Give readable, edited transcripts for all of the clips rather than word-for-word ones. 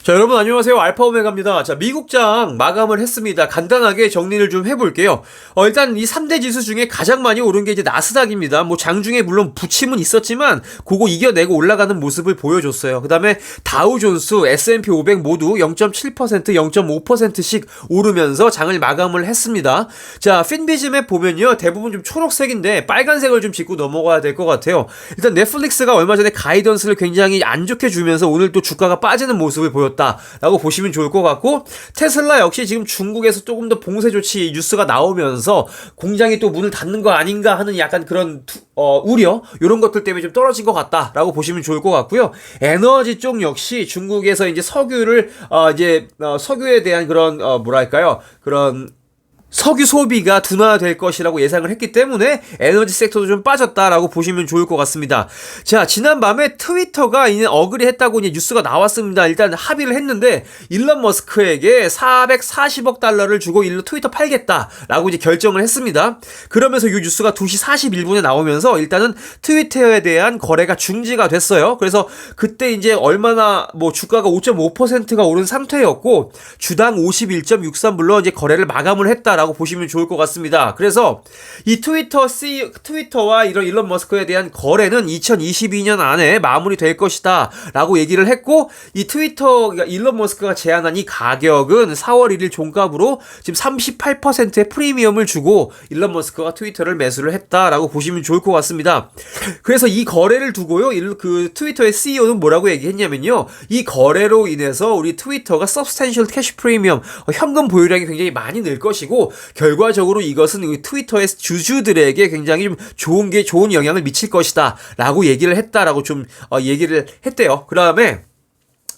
자, 여러분 안녕하세요. 알파 오메가입니다. 자, 미국장 마감을 했습니다. 간단하게 정리를 좀 해볼게요. 일단 이 3대 지수 중에 가장 많이 오른 게 이제 나스닥입니다. 뭐 장중에 물론 부침은 있었지만 그거 이겨내고 올라가는 모습을 보여줬어요. 그 다음에 다우존스, S&P 500 모두 0.7%, 0.5%씩 오르면서 장을 마감을 했습니다. 자, 핀비즘에 보면요. 대부분 좀 초록색인데 빨간색을 좀 짚고 넘어가야 될 것 같아요. 일단 넷플릭스가 얼마 전에 가이던스를 굉장히 안 좋게 주면서 오늘 또 주가가 빠지는 모습을 보였다 라고 보시면 좋을 것 같고, 테슬라 역시 지금 중국에서 조금 더 봉쇄 조치 뉴스가 나오면서 공장이 또 문을 닫는 거 아닌가 하는 약간 그런 우려, 이런 것들 때문에 좀 떨어진 것 같다라고 보시면 좋을 것 같고요. 에너지 쪽 역시 중국에서 이제 석유를 석유에 대한 그런 뭐랄까요, 그런 석유 소비가 둔화될 것이라고 예상을 했기 때문에 에너지 섹터도 좀 빠졌다라고 보시면 좋을 것 같습니다. 자, 지난밤에 트위터가 이제 어그리했다고 이제 뉴스가 나왔습니다. 일단 합의를 했는데 일론 머스크에게 440억 달러를 주고 트위터 팔겠다라고 이제 결정을 했습니다. 그러면서 이 뉴스가 2시 41분에 나오면서 일단은 트위터에 대한 거래가 중지가 됐어요. 그래서 그때 이제 얼마나 뭐 주가가 5.5%가 오른 상태였고 주당 51.63불로 이제 거래를 마감을 했다 라고 보시면 좋을 것 같습니다. 그래서 이 트위터와 이런 일론 머스크에 대한 거래는 2022년 안에 마무리될 것이다 라고 얘기를 했고, 이 그러니까 일론 머스크가 제안한 이 가격은 4월 1일 종가로 지금 38%의 프리미엄을 주고 일론 머스크가 트위터를 매수를 했다라고 보시면 좋을 것 같습니다. 그래서 이 거래를 두고요, 그 트위터의 CEO는 뭐라고 얘기했냐면요, 이 거래로 인해서 우리 트위터가 substantial cash premium, 현금 보유량이 굉장히 많이 늘 것이고, 결과적으로 이것은 트위터의 주주들에게 굉장히 좀 좋은 영향을 미칠 것이다 라고 얘기를 했다라고 좀 얘기를 했대요. 그 다음에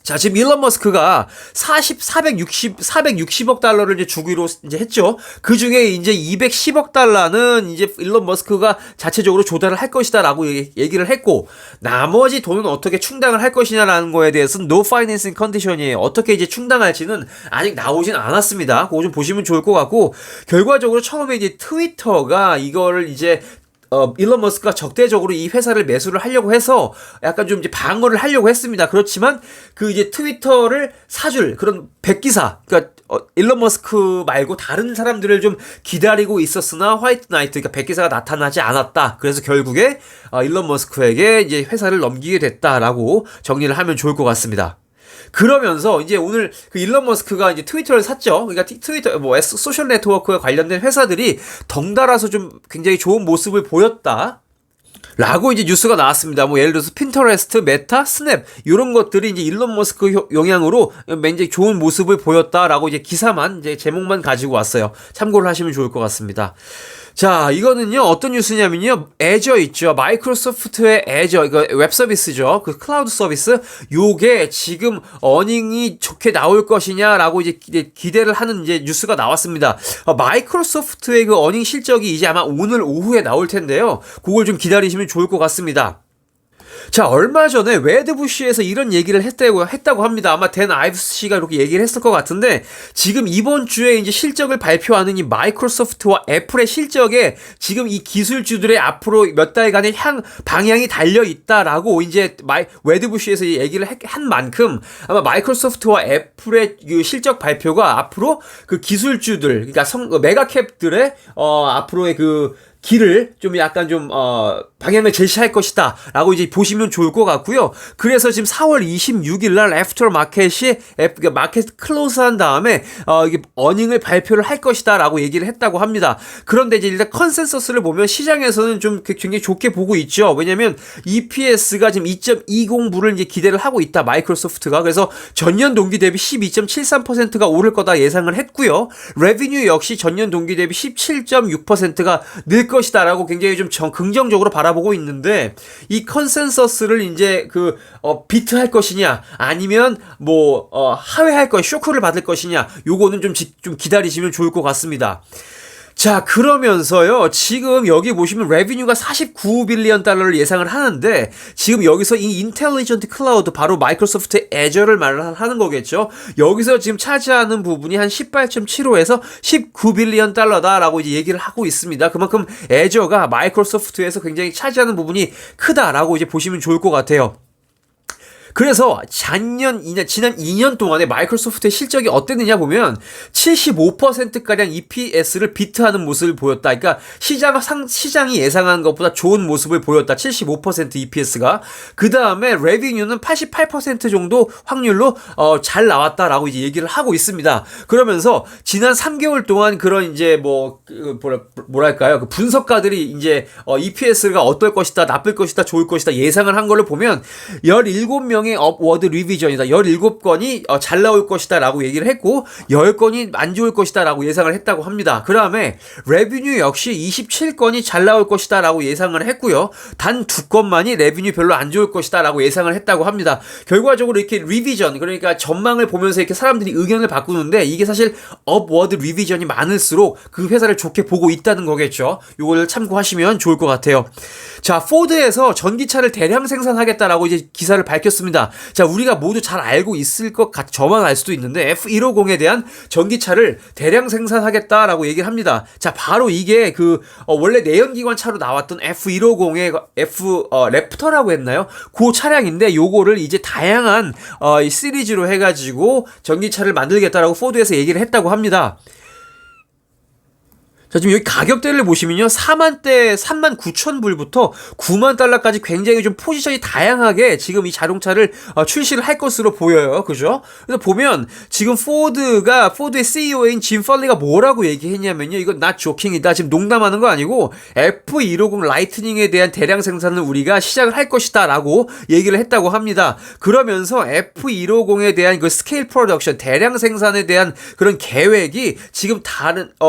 자, 지금 일론 머스크가 460억 달러를 이제 주기로 이제 했죠. 그 중에 이제 210억 달러는 이제 일론 머스크가 자체적으로 조달을 할 것이다라고 얘기를 했고, 나머지 돈은 어떻게 충당을 할 것이냐라는 거에 대해서는 no financing condition이에요. 어떻게 이제 충당할지는 아직 나오진 않았습니다. 그거 좀 보시면 좋을 것 같고, 결과적으로 처음에 이제 트위터가 이거를 이제 일론 머스크가 적대적으로 이 회사를 매수를 하려고 해서 약간 좀 이제 방어를 하려고 했습니다. 그렇지만 그 이제 트위터를 사줄 그런 백기사, 그러니까 일론 머스크 말고 다른 사람들을 좀 기다리고 있었으나 화이트 나이트, 그러니까 백기사가 나타나지 않았다. 그래서 결국에 일론 머스크에게 이제 회사를 넘기게 됐다라고 정리를 하면 좋을 것 같습니다. 그러면서 이제 오늘 그 일론 머스크가 이제 트위터를 샀죠. 그러니까 트위터 소셜 네트워크에 관련된 회사들이 덩달아서 좀 굉장히 좋은 모습을 보였다 라고 이제 뉴스가 나왔습니다. 뭐 예를 들어서 핀터레스트, 메타, 스냅 이런 것들이 이제 일론 머스크 영향으로 굉장히 좋은 모습을 보였다라고 이제 기사만 이제 제목만 가지고 왔어요. 참고를 하시면 좋을 것 같습니다. 자, 이거는요, 어떤 뉴스냐면요, 애저 있죠. 마이크로소프트의 애저, 이거 웹 서비스죠. 그 클라우드 서비스, 요게 지금 어닝이 좋게 나올 것이냐라고 이제 기대를 하는 이제 뉴스가 나왔습니다. 마이크로소프트의 그 어닝 실적이 이제 아마 오늘 오후에 나올 텐데요. 그걸 좀 기다리시면 좋을 것 같습니다. 자, 얼마 전에 웨드부시에서 이런 얘기를 했다고 합니다. 아마 댄 아이브스 씨가 이렇게 얘기를 했을 것 같은데, 지금 이번 주에 이제 실적을 발표하는 이 마이크로소프트와 애플의 실적에 지금 이 기술주들의 앞으로 몇 달간의 방향이 달려 있다라고 이제 웨드부시에서 얘기를 한 만큼 아마 마이크로소프트와 애플의 그 실적 발표가 앞으로 그 기술주들, 그러니까 메가캡들의 앞으로의 그 길을 좀 약간 좀 방향을 제시할 것이다 라고 이제 보시면 좋을 것 같고요. 그래서 지금 4월 26일 날 애프터 마켓이 마켓 클로즈한 다음에 이게 어닝을 발표를 할 것이다 라고 얘기를 했다고 합니다. 그런데 이제 일단 컨센서스를 보면 시장에서는 좀 굉장히 좋게 보고 있죠. 왜냐면 EPS가 지금 2.20불을 이제 기대를 하고 있다, 마이크로소프트가. 그래서 전년 동기 대비 12.73%가 오를 거다 예상을 했고요. 레비뉴 역시 전년 동기 대비 17.6%가 늘 것이다라고 굉장히 좀 긍정적으로 바라보고 있는데, 이 컨센서스를 이제 비트할 것이냐 아니면 하회할 쇼크를 받을 것이냐, 요거는 좀 기다리시면 좋을 것 같습니다. 자, 그러면서요, 지금 여기 보시면 레비뉴가 49빌리언 달러를 예상을 하는데, 지금 여기서 이 인텔리전트 클라우드, 바로 마이크로소프트 애저를 말하는 거겠죠. 여기서 지금 차지하는 부분이 한 18.75에서 19빌리언 달러다라고 이제 얘기를 하고 있습니다. 그만큼 애저가 마이크로소프트에서 굉장히 차지하는 부분이 크다라고 이제 보시면 좋을 것 같아요. 그래서 지난 2년 동안에 마이크로소프트의 실적이 어땠느냐 보면 75%가량 EPS를 비트하는 모습을 보였다. 그러니까 시장이 예상한 것보다 좋은 모습을 보였다. 75% EPS가. 그 다음에 레비뉴는 88% 정도 확률로 잘 나왔다라고 이제 얘기를 하고 있습니다. 그러면서 지난 3개월 동안 그런 이제 뭐랄까요? 그 분석가들이 이제 EPS가 어떨 것이다, 나쁠 것이다, 좋을 것이다 예상을 한 걸로 보면 17명의 업워드 리비전이다. 17건이 잘 나올 것이다 라고 얘기를 했고 10건이 안 좋을 것이다 라고 예상을 했다고 합니다. 그 다음에 레비뉴 역시 27건이 잘 나올 것이다 라고 예상을 했고요. 단 2건만이 레비뉴 별로 안 좋을 것이다 라고 예상을 했다고 합니다. 결과적으로 이렇게 리비전, 그러니까 전망을 보면서 이렇게 사람들이 의견을 바꾸는데 이게 사실 업워드 리비전이 많을수록 그 회사를 좋게 보고 있다는 거겠죠. 이걸 참고하시면 좋을 것 같아요. 자, 포드에서 전기차를 대량 생산하겠다라고 이제 기사를 밝혔습니다. 자, 우리가 모두 잘 알고 있을 것 같, 저만 알 수도 있는데 F150에 대한 전기차를 대량 생산하겠다라고 얘기를 합니다. 자, 바로 이게 원래 내연기관 차로 나왔던 F150의 랩터라고 했나요? 그 차량인데 요거를 이제 다양한 시리즈로 해가지고 전기차를 만들겠다라고 포드에서 얘기를 했다고 합니다. 자, 지금 여기 가격대를 보시면요. 39,000불부터 90,000달러까지 굉장히 좀 포지션이 다양하게 지금 이 자동차를 출시를 할 것으로 보여요. 그죠? 그래서 보면 지금 포드의 CEO인 짐 펄리가 뭐라고 얘기했냐면요. 이건 not joking이다. 지금 농담하는 거 아니고 F150 라이트닝에 대한 대량 생산을 우리가 시작을 할 것이다 라고 얘기를 했다고 합니다. 그러면서 F150에 대한 그 스케일 프로덕션, 대량 생산에 대한 그런 계획이 지금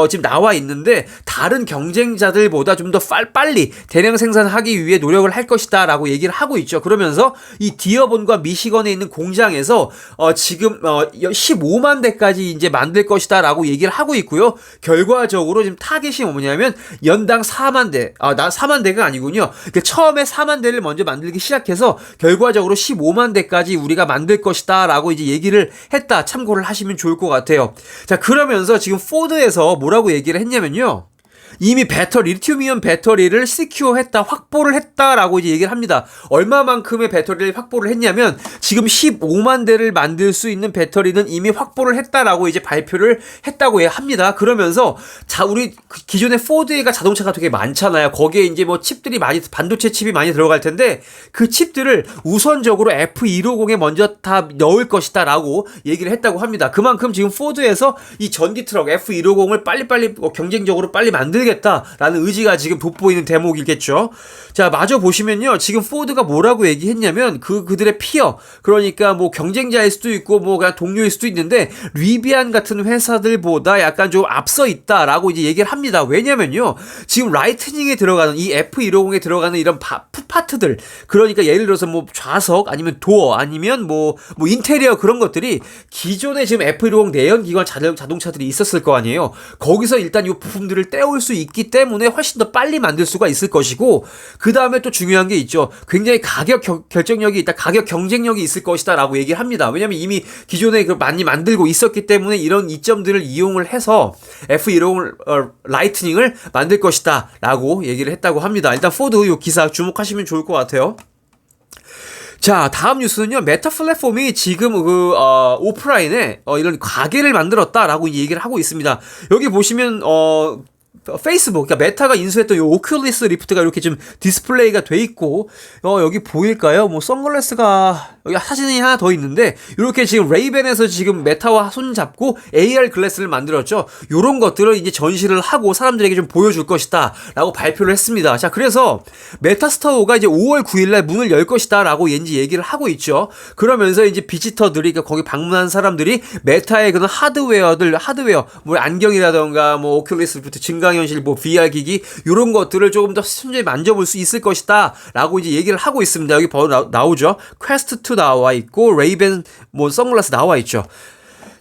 지금 나와 있는데 다른 경쟁자들보다 좀 더 빨리 대량 생산하기 위해 노력을 할 것이다 라고 얘기를 하고 있죠. 그러면서 이 디어본과 미시건에 있는 공장에서 지금 15만 대까지 이제 만들 것이다 라고 얘기를 하고 있고요. 결과적으로 지금 타겟이 뭐냐면 연당 4만 대, 4만 대가 아니군요. 그러니까 처음에 4만 대를 먼저 만들기 시작해서 결과적으로 15만 대까지 우리가 만들 것이다 라고 이제 얘기를 했다. 참고를 하시면 좋을 것 같아요. 자, 그러면서 지금 포드에서 뭐라고 얘기를 했냐면요. 이미 리튬이온 배터리를 확보를 했다라고 이제 얘기를 합니다. 얼마만큼의 배터리를 확보를 했냐면 지금 15만 대를 만들 수 있는 배터리는 이미 확보를 했다라고 이제 발표를 했다고 합니다. 그러면서 우리 기존에 포드가 자동차가 되게 많잖아요. 거기에 이제 반도체 칩이 많이 들어갈 텐데 그 칩들을 우선적으로 F150에 먼저 다 넣을 것이다라고 얘기를 했다고 합니다. 그만큼 지금 포드에서 이 전기 트럭 F150을 빨리 경쟁적으로 빨리 만들겠다라는 의지가 지금 돋보이는 대목이겠죠. 자, 마저 보시면요. 지금 포드가 뭐라고 얘기했냐면 그들의 피어, 그러니까 경쟁자일 수도 있고 그냥 동료일 수도 있는데 리비안 같은 회사들보다 약간 좀 앞서 있다라고 이제 얘기를 합니다. 왜냐면요. 지금 라이트닝에 들어가는 이 F150에 들어가는 이런 파트들, 그러니까 예를 들어서 좌석 아니면 도어 아니면 인테리어 그런 것들이 기존에 지금 F150 내연기관 자동차들이 있었을 거 아니에요. 거기서 일단 이 부품들을 떼올 수 있기 때문에 훨씬 더 빨리 만들 수가 있을 것이고, 그 다음에 또 중요한 게 있죠. 굉장히 가격 결정력이 있다, 가격 경쟁력이 있을 것이다 라고 얘기를 합니다. 왜냐면 이미 기존에 많이 만들고 있었기 때문에 이런 이점들을 이용을 해서 F150 라이트닝을 만들 것이다 라고 얘기를 했다고 합니다. 일단 포드 이 기사 주목하시면 좋을 것 같아요. 자, 다음 뉴스는요. 메타 플랫폼이 지금 오프라인에 이런 가게를 만들었다라고 얘기를 하고 있습니다. 여기 보시면 페이스북, 그러니까 메타가 인수했던 이 오큘리스 리프트가 이렇게 좀 디스플레이가 돼 있고, 여기 보일까요? 선글라스가 여기 사진이 하나 더 있는데, 이렇게 지금 레이벤에서 지금 메타와 손잡고 AR 글래스를 만들었죠. 요런 것들을 이제 전시를 하고 사람들에게 좀 보여줄 것이다 라고 발표를 했습니다. 자, 그래서 메타스토어가 이제 5월 9일날 문을 열 것이다 라고 이제 얘기를 하고 있죠. 그러면서 이제 비지터들이, 그러니까 거기 방문한 사람들이 메타의 그런 하드웨어, 안경이라던가 오큘리스 리프트, 증강현실, VR 기기, 요런 것들을 조금 더 순전히 만져볼 수 있을 것이다 라고 이제 얘기를 하고 있습니다. 여기 바로 나오죠. 퀘스트 2 나와 있고, 레이벤 선글라스 나와 있죠.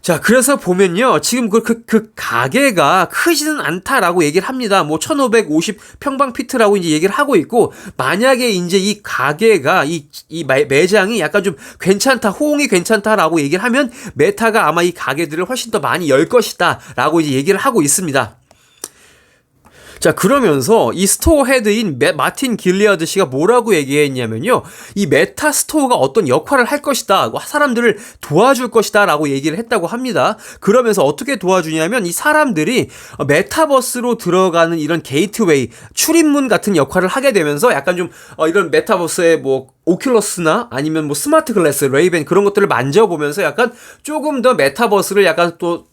자, 그래서 보면요. 지금 그 가게가 크지는 않다라고 얘기를 합니다. 1550 평방피트라고 이제 얘기를 하고 있고, 만약에 이제 이 가게가, 이 매장이 약간 좀 괜찮다, 호응이 괜찮다라고 얘기를 하면, 메타가 아마 이 가게들을 훨씬 더 많이 열 것이다 라고 이제 얘기를 하고 있습니다. 자, 그러면서 이 스토어 헤드인 마틴 길리아드 씨가 뭐라고 얘기했냐면요. 이 메타 스토어가 어떤 역할을 할 것이다. 사람들을 도와줄 것이다. 라고 얘기를 했다고 합니다. 그러면서 어떻게 도와주냐면 이 사람들이 메타버스로 들어가는 이런 게이트웨이, 출입문 같은 역할을 하게 되면서 약간 좀 이런 메타버스의 뭐 오큘러스나 아니면 뭐 스마트 글래스, 레이벤 그런 것들을 만져보면서 약간 조금 더 메타버스를 약간 또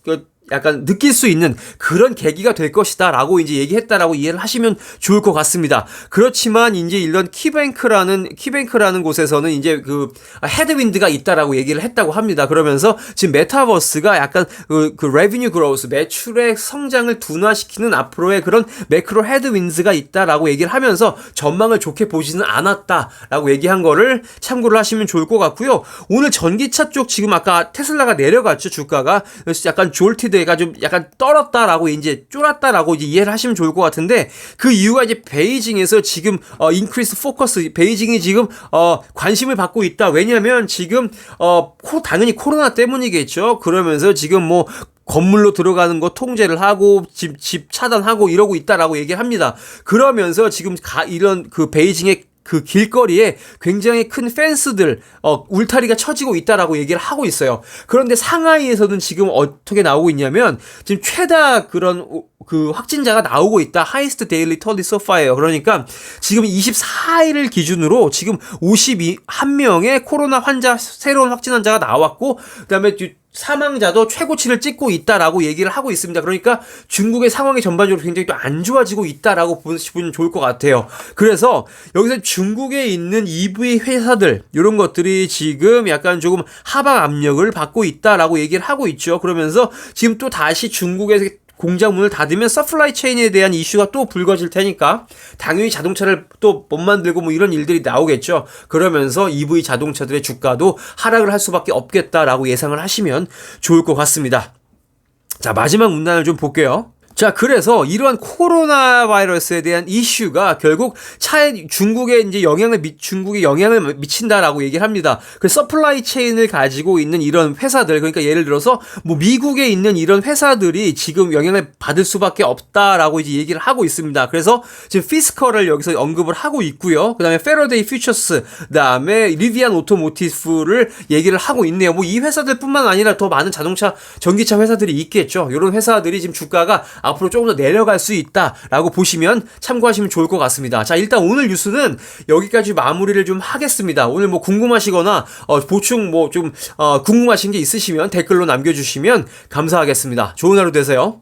약간 느낄 수 있는 그런 계기가 될 것이다 라고 이제 얘기했다라고 이해를 하시면 좋을 것 같습니다. 그렇지만 이제 이런 키뱅크라는 곳에서는 이제 그 헤드윈드가 있다라고 얘기를 했다고 합니다. 그러면서 지금 메타버스가 약간 그 레비뉴 그로우스, 매출의 성장을 둔화시키는 앞으로의 그런 매크로 헤드윈드가 있다라고 얘기를 하면서 전망을 좋게 보지는 않았다라고 얘기한 거를 참고를 하시면 좋을 것 같고요. 오늘 전기차 쪽 지금 아까 테슬라가 내려갔죠, 주가가. 약간 졸티드 얘가 좀 약간 떨었다라고 이제 쫄았다라고 이제 이해를 하시면 좋을 것 같은데 그 이유가 이제 베이징에서 지금 인크리스 포커스 베이징이 지금 관심을 받고 있다. 왜냐면 지금 당연히 코로나 때문이겠죠. 그러면서 지금 뭐 건물로 들어가는 거 통제를 하고 집 차단하고 이러고 있다라고 얘기를 합니다. 그러면서 지금 이런 그 베이징의 그 길거리에 굉장히 큰 펜스들, 울타리가 쳐지고 있다라고 얘기를 하고 있어요. 그런데 상하이에서는 지금 어떻게 나오고 있냐면, 지금 최다 그런, 그 확진자가 나오고 있다. 하이스트 데일리 털리 소파예요. 그러니까 지금 24일을 기준으로 지금 51명의 코로나 새로운 확진 환자가 나왔고, 그 다음에 사망자도 최고치를 찍고 있다라고 얘기를 하고 있습니다. 그러니까 중국의 상황이 전반적으로 굉장히 또 안 좋아지고 있다라고 보시면 좋을 것 같아요. 그래서 여기서 중국에 있는 EV 회사들 이런 것들이 지금 약간 조금 하방 압력을 받고 있다라고 얘기를 하고 있죠. 그러면서 지금 또 다시 중국에서 공장 문을 닫으면 서플라이 체인에 대한 이슈가 또 불거질 테니까 당연히 자동차를 또 못 만들고 뭐 이런 일들이 나오겠죠. 그러면서 EV 자동차들의 주가도 하락을 할 수밖에 없겠다라고 예상을 하시면 좋을 것 같습니다. 자, 마지막 문단을 좀 볼게요. 자, 그래서 이러한 코로나 바이러스에 대한 이슈가 결국 중국에 이제 중국에 영향을 미친다라고 얘기를 합니다. 그 서플라이 체인을 가지고 있는 이런 회사들, 그러니까 예를 들어서 뭐 미국에 있는 이런 회사들이 지금 영향을 받을 수밖에 없다라고 이제 얘기를 하고 있습니다. 그래서 지금 피스컬을 여기서 언급을 하고 있고요. 그다음에 페러데이 퓨처스, 그다음에 리비안 오토모티브를 얘기를 하고 있네요. 뭐 이 회사들뿐만 아니라 더 많은 전기차 회사들이 있겠죠. 이런 회사들이 지금 주가가 앞으로 조금 더 내려갈 수 있다라고 보시면 참고하시면 좋을 것 같습니다. 자, 일단 오늘 뉴스는 여기까지 마무리를 좀 하겠습니다. 오늘 뭐 궁금하시거나 보충 뭐 좀 궁금하신 게 있으시면 댓글로 남겨주시면 감사하겠습니다. 좋은 하루 되세요.